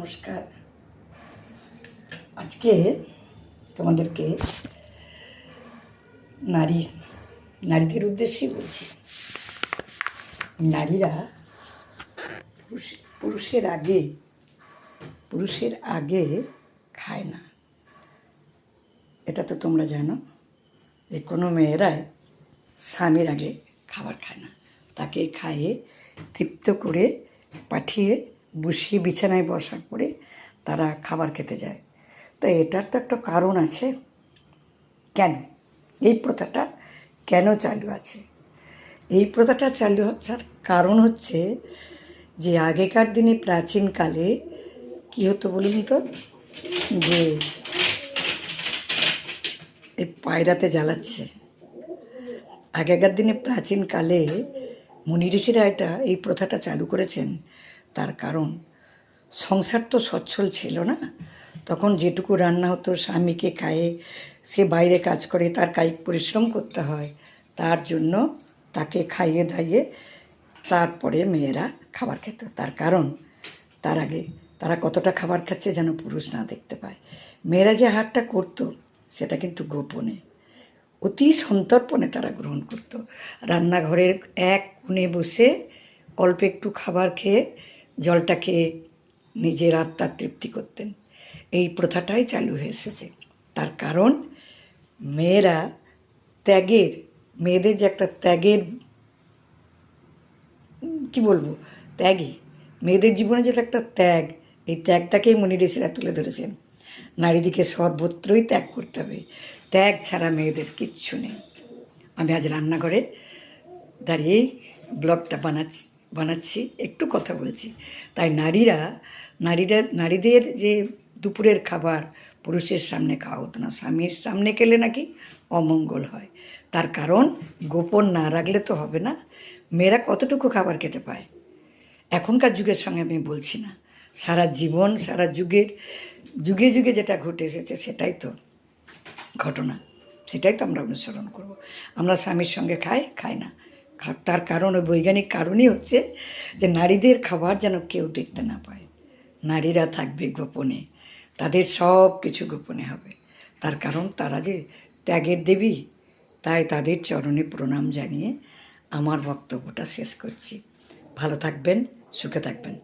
নমস্কার। আজকে তোমাদেরকে নারীদের উদ্দেশ্যেই বলছি। নারীরা পুরুষের আগে খায় না। এটা তো তোমরা জানো যে কোনো মেয়েরাই স্বামীর আগে খাবার খায় না, তাকে খাইয়ে তৃপ্ত করে পাঠিয়ে বসিয়ে বিছানায় বসা করে তারা খাবার খেতে যায়। তো এটার তো একটা কারণ আছে। কেন এই প্রথাটা কেন চালু আছে? এই প্রথাটা চালু হওয়ার কারণ হচ্ছে যে আগেকার দিনে প্রাচীনকালে কী হতো বলুন তো, যে এই পায়রাতে জ্বালাচ্ছে। আগেকার দিনে প্রাচীনকালে মুনি ঋষিরা এই প্রথাটা চালু করেছেন। তার কারণ সংসার তো সচ্ছল ছিল না, তখন যেটুকু রান্না হতো স্বামীকে খায়ে সে বাইরে কাজ করে, তার কায়িক পরিশ্রম করতে হয়, তার জন্য তাকে খাইয়ে দাইয়ে তারপরে মেয়েরা খাবার খেত। তার কারণ তার আগে তারা কতটা খাবার খাচ্ছে যেন পুরুষ না দেখতে পায়। মেয়েরা যে আহারটা করতো সেটা কিন্তু গোপনে, অতি সন্তর্পণে তারা গ্রহণ করত। রান্নাঘরের এক কোণে বসে অল্প একটু খাবার খেয়ে জলটা খেয়ে নিজের আত্মার তৃপ্তি করতেন। এই প্রথাটাই চালু হয়ে এসেছে। তার কারণ মেয়েদের যে একটা ত্যাগের কি বলবো, মেয়েদের জীবনে যেটা একটা ত্যাগ, এই ত্যাগটাকেই মুনি ঋষিরা তুলে ধরেছেন। নারীদিকে সর্বত্রই ত্যাগ করতে হবে, ত্যাগ ছাড়া মেয়েদের কিচ্ছু নেই। আমি আজ রান্নাঘরে দাঁড়িয়েই ব্লগটা বানাচ্ছি, একটু কথা বলছি। তাই নারীদের যে দুপুরের খাবার পুরুষের সামনে খাওয়া হতো না, স্বামীর সামনে খেলে নাকি অমঙ্গল হয়। তার কারণ গোপন না রাখলে তো হবে না। মেয়েরা কতটুকু খাবার খেতে পায় এখনকার যুগের সঙ্গে আমি বলছি না, সারা জীবন সারা যুগে যুগে যেটা ঘটে এসেছে সেটাই তো ঘটনা, সেটাই তো আমরা অনুসরণ করব। আমরা স্বামীর সঙ্গে খাই না। তার কারণ ওই বৈজ্ঞানিক কারণই হচ্ছে যে নারীদের খাবার যেন কেউ দেখতে না পায়। নারীরা থাকবে গোপনে, তাদের সব কিছু গোপনে হবে। তার কারণ তারা যে ত্যাগের দেবী, তাই তাদের চরণে প্রণাম জানিয়ে আমার বক্তব্যটা শেষ করছি। ভালো থাকবেন, সুখে থাকবেন।